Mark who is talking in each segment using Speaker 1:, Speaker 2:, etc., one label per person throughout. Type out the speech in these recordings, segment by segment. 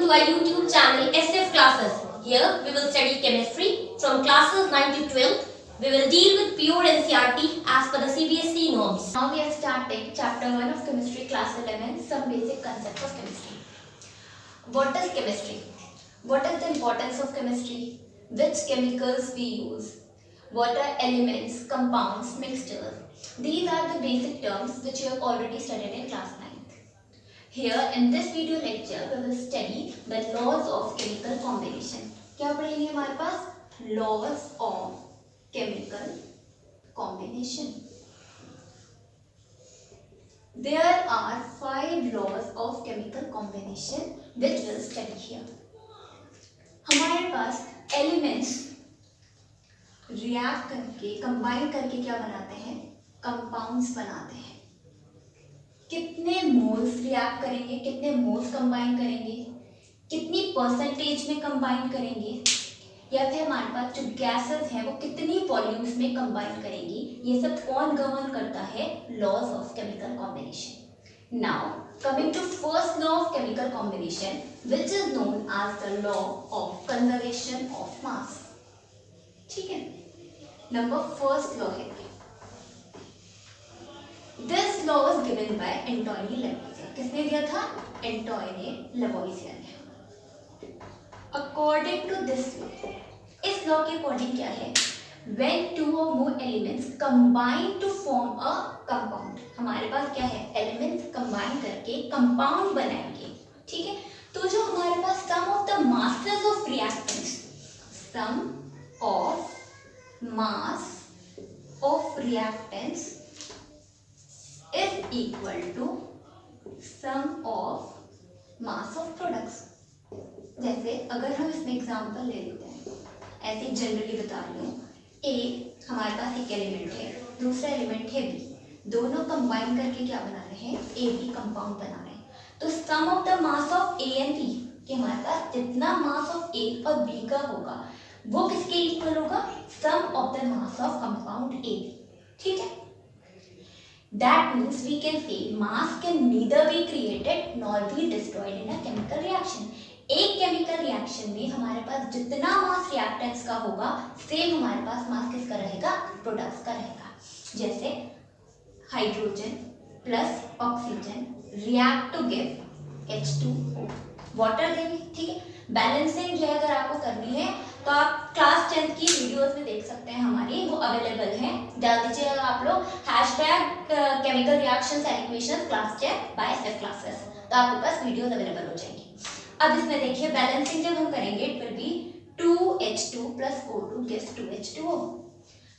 Speaker 1: to our YouTube channel SF Classes. Here we will study chemistry from classes 9 to 12. We will deal with pure NCERT as per the CBSE norms.
Speaker 2: Now we are starting chapter 1 of chemistry, class 11, some basic concepts of chemistry. What is chemistry? What is the importance of chemistry? Which chemicals we use? What are elements, compounds, mixtures? These are the basic terms which you have already studied in class 9. Here in this video lecture we will study the laws of chemical combination. क्या पढ़ेंगे हमारे पास? Laws of chemical combination. There are 5 laws of chemical combination which we'll study here. हमारे पास elements react करके combine करके क्या बनाते हैं? Compounds बनाते हैं. कितने मोल्स रिएक्ट करेंगे, कितने मोल्स कंबाइन करेंगे, कितनी परसेंटेज में कंबाइन करेंगे, या फिर हमारे पास जो गैसेस हैं वो कितनी वॉल्यूम्स में कंबाइन करेंगी, ये सब कौन गवर्न करता है? Laws of chemical combination. Now coming to first law of chemical combination which is known as the law of conservation of mass. ठीक है, नंबर फर्स्ट लॉ है. This law was given by Antoine Lavoisier. किसने दिया था? Antoine Lavoisier ने. According to this law, इस law के according क्या है? When two or more elements combine to form a compound. हमारे पास क्या है? Elements combine करके compound बनाएंगे. ठीक है, तो जो हमारे पास sum of the masses of reactants, sum of mass of reactants is equal to sum of mass of products. जैसे अगर हम इसमें एग्जांपल ले लेते हैं, ऐसे जनरली बता रही हूँ, ए हमारे पास एक एलिमेंट है, दूसरा एलिमेंट है बी, दोनों कंबाइन करके क्या बना रहे हैं? ए बी कंपाउंड बना रहे हैं. तो sum of the mass of A and B, कि हमारे पास जितना मास ऑफ ए और बी का होगा वो किसके इक्वल होगा? Sum of the mass of compound A B. ठीक है, that means we can say mass can neither be created nor be destroyed in a chemical reaction. एक केमिकल रिएक्शन में हमारे पास जितना मास रिएक्टेंट्स का होगा सेम हमारे पास मास किसका रहेगा? प्रोडक्ट्स का रहेगा. जैसे hydrogen plus oxygen react to give H2O, water देंगे. ठीक है, बैलेंसिंग जो अगर आपको करनी है तो आप क्लास 10 की वीडियोस में देख सकते हैं, हमारी वो अवेलेबल है. डाल दीजिएगा आप लोग #chemical reactions and equations class 10 by SF classes, तो आपके पास वीडियोस अवेलेबल हो जाएंगी. अब इसमें देखिए बैलेंसिंग जब हम करेंगे it will be 2H2 plus O2 gives 2H2O.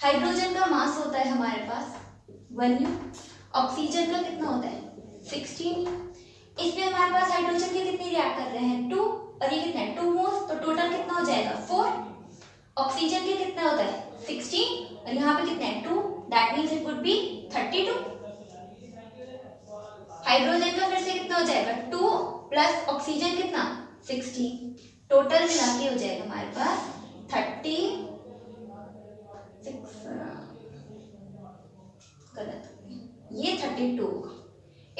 Speaker 2: Hydrogen का मास होता है हमारे पास 1U, ऑक्सीजन का कितना होता है? 16U. इसमें हमारे पास हाइड्रोजन के कितने रिएक्ट कर रहे हैं? 2, और ये कितना है? 2 मोल्स, तो टोटल कितना हो जाएगा? 4. ऑक्सीजन के कितना होता है? 16, और यहाँ पे कितना है? 2, that means it would be 32. Hydrogen का फिर से कितना हो जाएगा? 2 प्लस ऑक्सीजन कितना? 16, टोटल मिला के हो जाएगा हमारे पास 36. गलत, ये 32 होगा,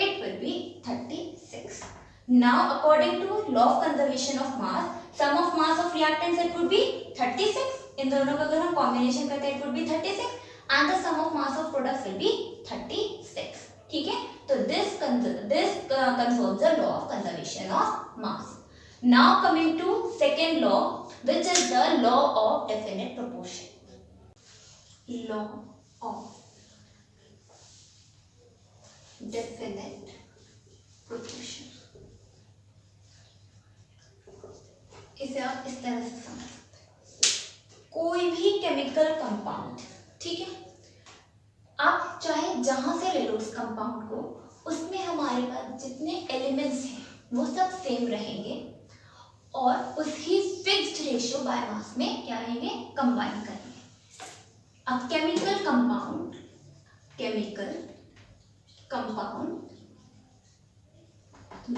Speaker 2: it will be 36. Now according to law of conservation of mass, sum of mass of reactants it would be 36. इन दोनों का अगर हम कॉम्बिनेशन करते हैं it would be 36 and the sum of mass of products will be 36. ठीक है, तो this confirms the law of conservation of mass. Now coming to second law which is the law of definite proportion. Law of definite proportion. इसे आप इस तरह से समझ सकते हैं. कोई भी केमिकल कंपाउंड, ठीक है, आप चाहे जहां से ले लो उस कंपाउंड को, उसमें हमारे पास जितने एलिमेंट्स हैं वो सब सेम रहेंगे और उसी फिक्स्ड रेशियो बाय मास में क्या रहेंगे? कंबाइन करेंगे. अब chemical compound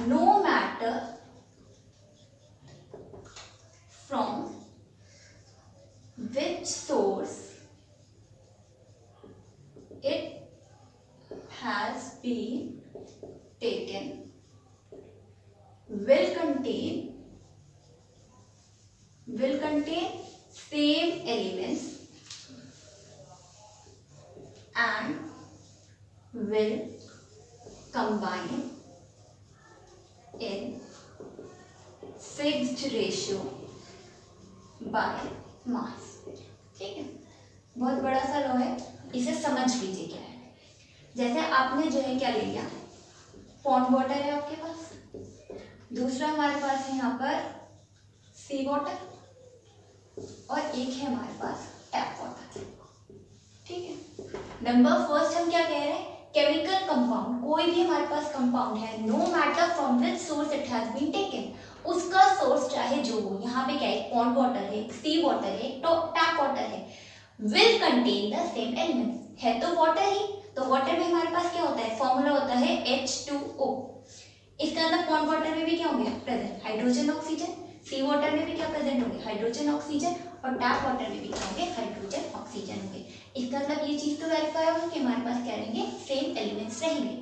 Speaker 2: no matter from which source it has been taken will contain will contain same elements and will combine in fixed ratio by mass। ठीक है, बहुत बड़ा सा लॉ है, इसे समझ लीजिए क्या है। जैसे आपने जो है क्या ले लिया, पॉन्ड वाटर है आपके पास, दूसरा हमारे पास है यहाँ पर सी वाटर, और एक है हमारे पास टैप वाटर। ठीक है, नंबर फर्स्ट हम क्या कह रहे हैं, केमिकल कंपाउंड, कोई भी हमारे पास कंपाउंड है, no matter from which source it has been taken, उसका सोर्स चाहे जो हो, यहाँ पे क्या है, पॉन्ड वाटर है, सी वाटर है, तो टैप वाटर है, will contain the same elements, है तो वाटर ही, तो वाटर में हमारे पास क्या होता है, फॉर्मूला होता है H2O। इसके अंदर पॉन्ड वाटर में भी क्या होंगे प्रेजेंट, हाइड्रोजन ऑक्सीजन, सी वाटर में भी क्या प्रेजेंट होंगे, हाइड्रोजन ऑक्सीजन, और टैप वाटर में भी क्या होंगे, हाइड्रोजन ऑक्सीजन होंगे। इसका मतलब ये चीज तो वेरीफाई होगा कि हमारे पास क्या रहेंगे, सेम एलिमेंट्स रहेंगे।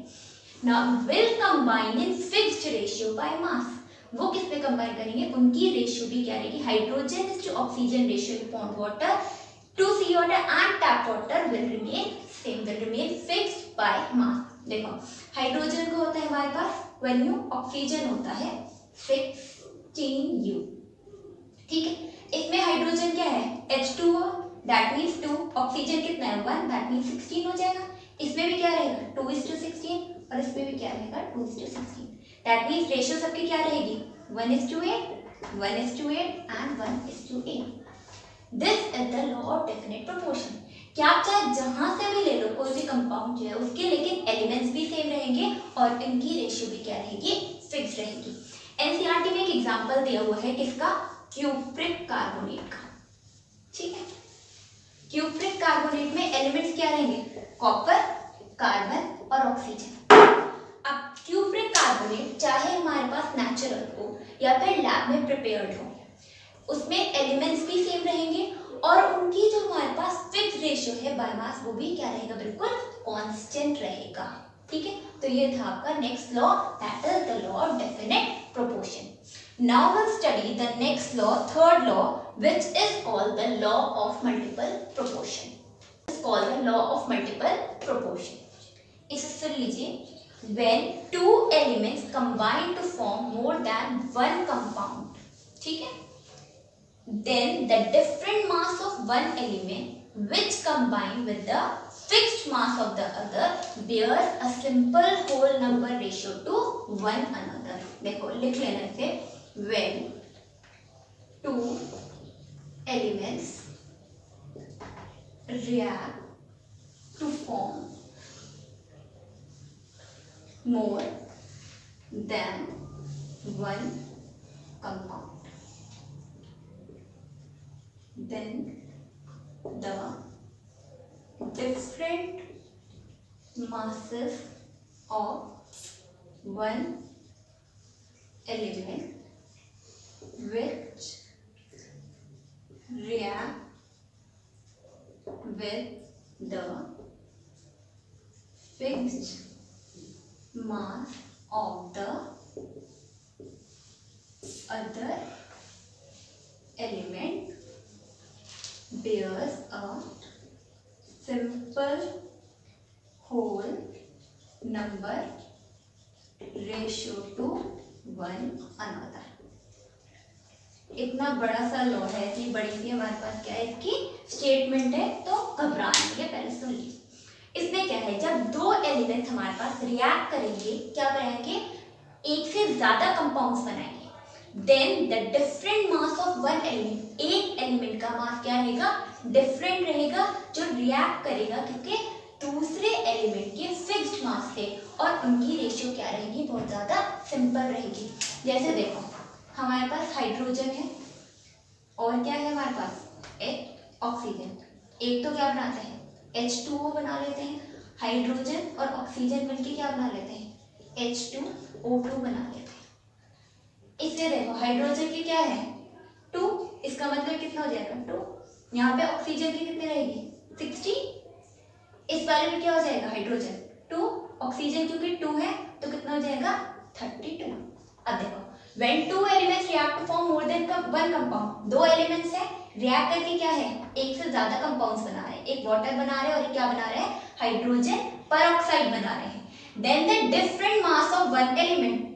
Speaker 2: Now will combine in fixed ratio by mass, वो किस पे कंबाइन करेंगे, उनकी रेशियो भी क्या रहेगी, hydrogen is to oxygen ratio in pond water to sea water and tap water will remain same, will remain fixed by mass. देखो हाइड्रोजन को होता है हमारे पास 1 U, ऑक्सीजन होता है 16 U। ठीक है, इसमें हाइड्रोजन क्या है H2O, दैट मीन्स 2, ऑक्सीजन कितना है 1, दैट मीन्स 16 हो जाएगा। इसमें भी क्या रहेगा 2:16, और इसमें भी क्या रहेगा 2:16, दैट मीन्स रेशियो सबकी क्या रहेगी 1:8, 1:8 and 1:8। This is the law of definite proportion. क्या आप चाहे जहां से भी ले लो कोई भी कंपाउंड जो है उसके, लेकिन एलिमेंट्स भी सेम रहेंगे और इनकी रेशियो भी क्या रहेगी, फिक्स रहेगी। एनसीईआरटी में एक एग्जांपल दिया हुआ है किसका, क्यूप्रिक कार्बोनेट का। ठीक है, क्यूप्रिक कार्बोनेट में एलिमेंट्स क्या रहेंगे, कॉपर, कार्बन और ऑक्सीजन। अब क्यूप्रिक कार्बोनेट चाहे हमारे पास नेचुरल हो या फिर लैब में प्रिपेयर्ड हो, उसमें एलिमेंट्स भी सेम रहेंगे और उनकी जो हमारे पास फिक्स रेशियो है बाय मास, वो भी क्या रहेगा, बिल्कुल कांस्टेंट रहेगा। ठीक है, तो ये था आपका next law, that is the law of definite proportion. Now we'll study the next law, third law, which is called the law of multiple proportion. It's called the law of multiple proportion. इसे सुन लीजिए, when two elements combine to form more than one compound, ठीक है, then the different mass of one element which combine with the fixed mass of the other bears a simple whole number ratio to one another. देखो लिख लेना इसे, when two elements react to form more than one compound, then the different masses of one element which react with the fixed mass of the other element bears a simple whole number ratio to one another। इतना बड़ा सा law है, इतनी बड़ी सी हमारे पास क्या है इसकी स्टेटमेंट है, तो घबराना नहीं है, पहले सुन लीजिए। इसमें क्या है, जब दो एलिमेंट्स हमारे पास रिएक्ट करेंगे, क्या करेंगे, एक से ज्यादा कंपाउंड्स बनाएंगे, then the different mass of one element, एक एलिमेंट का मास क्या रहेगा, डिफरेंट रहेगा, जो रिएक्ट करेगा क्योंकि दूसरे एलिमेंट के फिक्स्ड मास से, और उनकी रेशियो क्या रहेगी, बहुत ज्यादा सिंपल रहेगी। जैसे देखो हमारे पास हाइड्रोजन है और क्या है हमारे पास, एक ऑक्सीजन, एक तो क्या बनाते हैं H2O बना लेते हैं, हाइड्रोजन और ऑक्सीजन मिलके क्या बना लेते हैं H2O2 बना लेते हैं। इससे देखो हाइड्रोजन की क्या है 2, इसका मतलब कितना हो जाएगा 2, यहाँ पे ऑक्सीजन की कितनी रहेगी 60, इस वाले में क्या हो जाएगा हाइड्रोजन 2, ऑक्सीजन क्योंकि 2 है तो कितना हो जाएगा 32। अब देखो when two elements react to form more than one compound, दो एलिमेंट्स है, रिएक्ट करके क्या है, एक से ज्यादा कंपाउंड्स बना रहे हैं, एक वाटर बना रहे हैं और एक क्या बना रहे हैं, हाइड्रोजन पेरोक्साइड बना रहे हैं। Then the different mass of one element,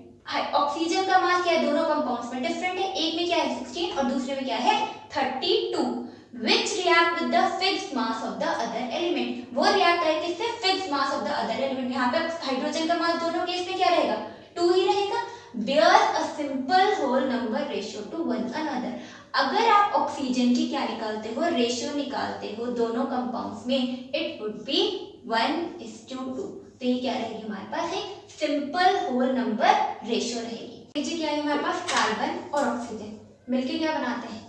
Speaker 2: oxygen का मास क्या है, दोनों कंपाउंड्स में डिफरेंट है, एक में क्या है 16 और दूसरे में क्या है 32, which react with the fixed mass of the other element, वो रिएक्ट करेगी किससे, fixed mass of the other element. यहाँ पे हाइड्रोजन का मास दोनों केस में क्या रहेगा, 2 ही रहेगा। bears a simple whole number ratio to one another, अगर आप ऑक्सीजन की क्या निकालते हो, रेशियो निकालते हो दोनों कंपाउंड्स में, इट वुड बी 1:2। तो ये क्या रहेगी हमारे पास, एक सिंपल होल नंबर रेशियो रहेगी। नीचे क्या है हमारे पास, कार्बन और ऑक्सीजन मिलके क्या बनाते हैं,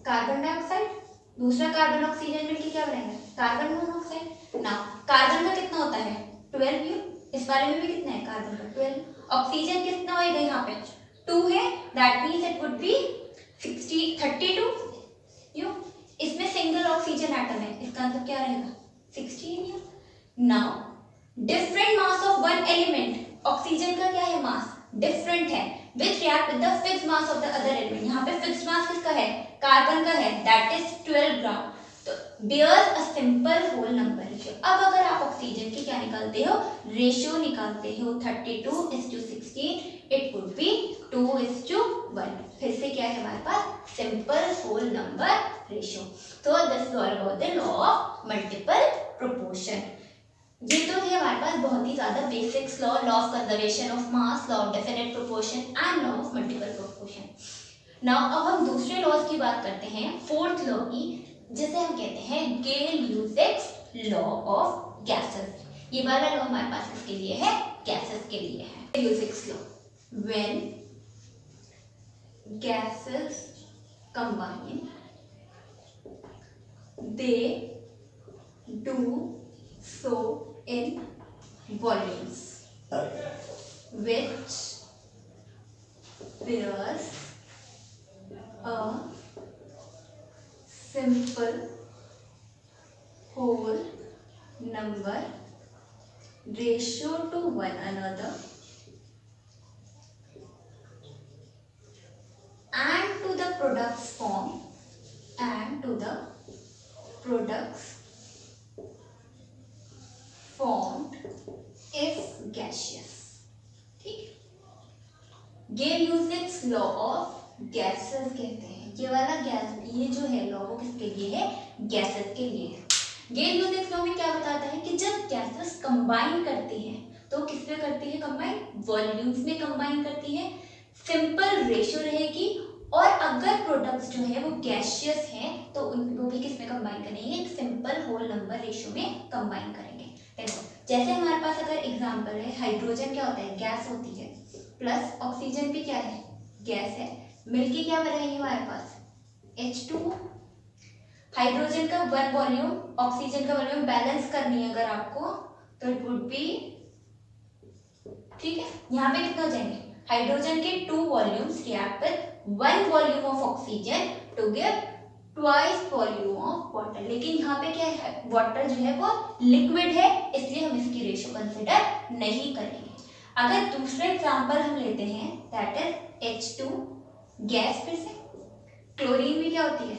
Speaker 2: कार्बन डाइऑक्साइड, दूसरा कार्बन ऑक्सीजन मिलके क्या बनाएंगे, कार्बन मोनोऑक्साइड ना। कार्बन का कितना होता है 12 यू, इस वाले में भी कितना है कार्बन का 12, ऑक्सीजन कितना होएगा यहाँ पे 2 है, that means it would be 32 you. इसमें सिंगल ऑक्सीजन एटम है, इसका मतलब क्या रहेगा 16 you. Now different mass of one element, oxygen का क्या है मास डिफरेंट है, विच react with the fixed mass of the other element, यहाँ पे फिक्स्ड मास किसका है, कार्बन का है, दैट इज 12 ग्राम। तो bears a simple whole number ratio। अब अगर आप ऑक्सीजन की क्या निकालते हो, रेशियो निकालते हो 32:16, इट वुड बी 2:1। फिर से क्या है हमारे पास, सिंपल होल नंबर रेशियो। तो this all about the law of multiple proportion. ये तो थे हमारे पास बहुत ही ज्यादा basics, law of conservation of mass, law of definite proportion and law of multiple proportion. Now अब हम दूसरे लॉज की बात करते हैं, फोर्थ लॉ की, जिसे हम कहते हैं गेल-ल्यूविक्स लॉ ऑफ गैसेस। ये वाला लॉ हमारे पास किसके लिए है, गैसेस के लिए है। Gay Lussac's law, when gases combine they do so in volumes which bears a simple whole number ratio to one another and to the products formed if gaseous। ठीक, गेल-ल्यूविक्स लॉ ऑफ गैसेस कहते हैं। ये वाला gas, ये जो है law वो किसके लिए है, गैसेस के लिए है। गेल-ल्यूविक्स लॉ में क्या बताता है कि जब गैसेस कंबाइन करती हैं तो किस में करती है कंबाइन, वॉल्यूम्स में कंबाइन करती है, सिंपल रेशियो रहेगी, और अगर प्रोडक्ट्स जो है वो गैसियस हैं तो उनको भी किस में कंबाइन करेंगे, एक सिंपल होल नंबर रेशियो में कंबाइन करेंगे। देखो जैसे हमारे पास अगर एग्जांपल है, हाइड्रोजन क्या होता है, गैस होती है, प्लस ऑक्सीजन भी क्या है, गैस है, मिलके क्या बनेगी हमारे पास H2। हाइड्रोजन का वन वॉल्यूम, ऑक्सीजन का वॉल्यूम बैलेंस करनी है अगर आपको, तो इट वुड बी, ठीक है, यहाँ पे कितना हो जाएंगे, हाइड्रोजन के 2 volumes react with 1 volume of oxygen to give twice volume of water. लेकिन यहाँ पे क्या है, वाटर जो है वो लिक्विड है, इसलिए हम इसकी रेशियो कंसिडर नहीं करेंगे। अगर दूसरा एग्जांपल हम लेते हैं, दैट इज H2 गैस, फिर से क्लोरीन भी क्या होती है,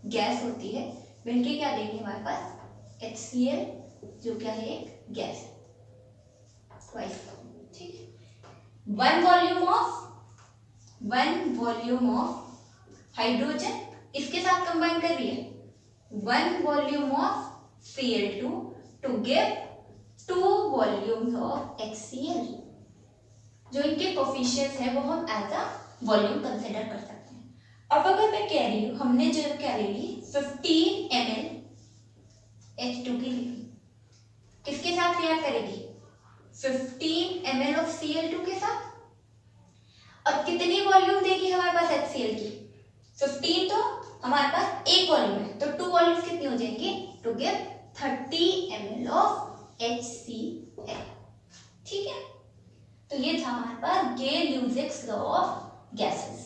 Speaker 2: गैस होती है, मिलके क्या देंगे हमारे पास HCl, जो क्या है एक गैस, ट्वाइस, ठीक है। 1 वॉल्यूम ऑफ हाइड्रोजन इसके साथ कंबाइन कर रही है 1 volume of Cl2 to give 2 volumes of HCl। जो इनके कोफिशिएंट्स है वो हम एज अ वॉल्यूम कंसिडर कर सकते हैं। अब अगर मैं कह रही हूँ, हमने जो क्या ले ली 15 ml H2 की ली, किसके साथ रिएक्ट करेगी 15 ml ऑफ Cl2 के साथ, और कितनी वॉल्यूम देगी हमारे पास HCl की 15, तो हमारे पास एक वॉल्यूम है, तो 2 वॉल्यूम्स कितनी हो जाएंगी, to give 30 ml of HCl। ठीक है, तो ये था हमारे पास Gay Lussac's law of gases.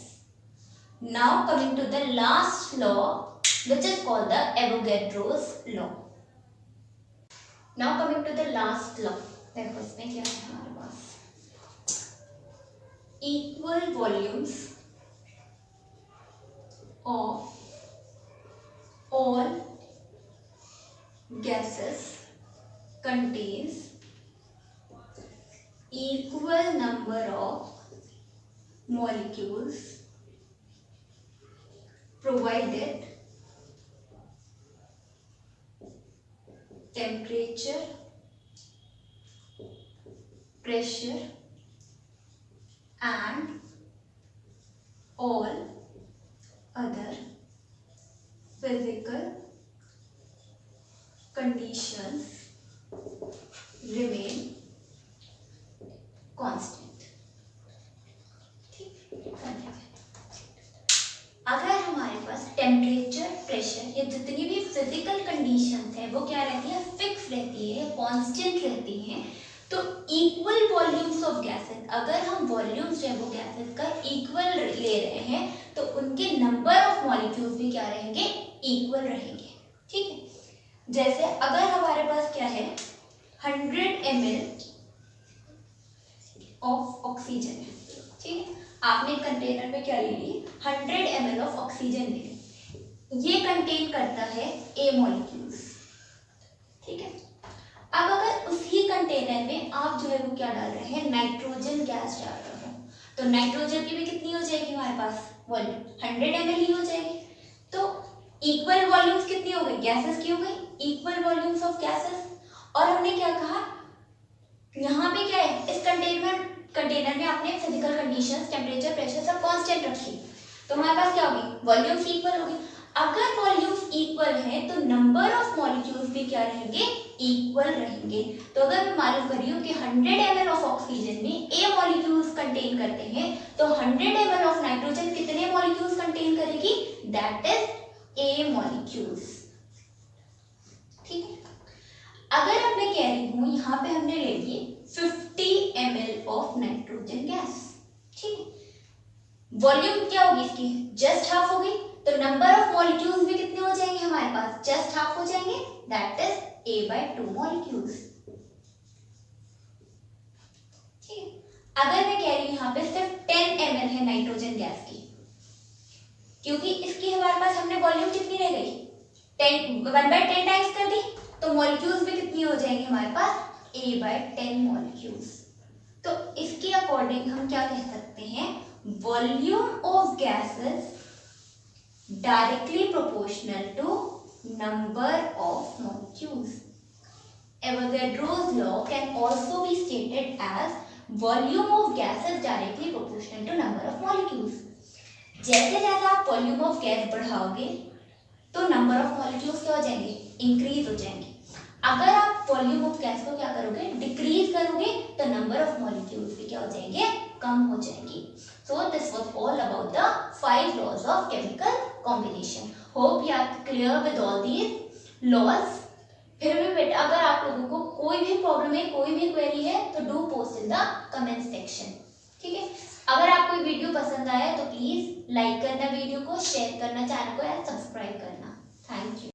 Speaker 2: Now coming to the last law which is called the Avogadro's law। Now coming to the last law, देखो इसमें क्या है हमारे पास, equal volumes of all gases contains equal number of molecules provided temperature, pressure and all other physical conditions remain constant. ठीक, अगर हमारे पास temperature, pressure, ये जितनी भी फिजिकल कंडीशंस हैं वो क्या रहती है, फिक्स रहती है, कांस्टेंट रहती हैं, तो इक्वल वॉल्यूम्स ऑफ गैसेस, अगर हम वॉल्यूम्स जो है वो गैसेस का इक्वल ले रहे हैं तो उनके नंबर ऑफ मॉलिक्यूल्स भी क्या रहेंगे, इक्वल रहेंगे। ठीक है, जैसे अगर हमारे पास क्या है 100 ml ऑफ ऑक्सीजन है, ठीक है, आपने कंटेनर में क्या ले ली, 100 ml ऑफ ऑक्सीजन ले ली, ये कंटेन करता है A मॉलिक्यूल्स। ठीक है, अब अगर उसी कंटेनर में आप जो है वो क्या डाल रहे हैं, नाइट्रोजन गैस डाल रहे हो, तो नाइट्रोजन की भी कितनी हो जाएगी हमारे पास वॉल्यूम, 100 ml ही हो जाएगी। तो इक्वल वॉल्यूम्स कितनी हो गई, गैसेस की हो गई, इक्वल वॉल्यूम्स ऑफ गैसेस। और हमने क्या कहा, यहाँ पे क्या है, इस कंटेनर में आपने फिजिकल कंडीशंस, टेम्परेचर, प्रेशर सब कांस्टेंट रखी, तो हमारे पास क्या होगी, वॉल्यूम्स इक्वल होगी। अगर वॉल्यूम्स इक्वल हैं तो नंबर ऑफ मॉलिक्यूल्स भी क्या रहेंगे, इक्वल रहेंगे। तो अगर मैं मालूम कर रही हूँ कि 100 ml ऑफ ऑक्सीजन में A मॉलिक्यूल्स कंटेन करते हैं, तो 100 ml ऑफ नाइट्रोजन कितने मॉलिक्यूल्स कंटेन करेगी, दैट इज A मॉलिक्यूल्स। ठीक है, अगर अब मैं कह रही हूँ यहाँ पे हमने ले लिए 50 ml ऑफ नाइट्रोजन गैस, ठीक है, वॉल्यूम क्या होगी इसकी, जस्ट हाफ होगी, तो नंबर ऑफ मॉलिक्यूल्स भी कितने हो जाएंगे हमारे पास, जस्ट हाफ हो जाएंगे, दैट इज A/2 मॉलिक्यूल्स। ठीक है, अगर मैं कह रही हूँ यहाँ पे सिर्फ 10 ml है नाइट्रोजन गैस की, क्योंकि इसकी हमारे पास हमने वॉल्यूम कितनी रह गई, 1/10 टाइम्स कर दी, तो मॉलिक्यूल्स भी कितनी हो जाएंगे हमारे पास, A/10 मॉलिक्यूल्स। तो इसके अकॉर्डिंग हम क्या कह सकते हैं, volume of gases directly proportional to number of molecules. Avogadro's law can also be stated as volume of gas is directly proportional to number of molecules. जैसे जैसे आप वॉल्यूम ऑफ गैस बढ़ाओगे तो नंबर ऑफ मॉलिक्यूल्स क्या हो जाएंगे, increase हो जाएंगे। अगर आप वॉल्यूम ऑफ गैस को क्या करोगे, डिक्रीज करोगे, तो नंबर ऑफ मॉलिक्यूल्स भी क्या हो जाएंगे, कम हो जाएंगी। So this was all about the 5 laws of chemical combination. Hope you are clear with all these laws. फिर भी बेटा अगर आप लोगों को कोई भी प्रॉब्लम है, कोई भी क्वेरी है, तो do post in the comment section. ठीक है, अगर आपको वीडियो पसंद आया तो प्लीज लाइक करना वीडियो को, शेयर करना चैनल को, एंड सब्सक्राइब करना। Thank you.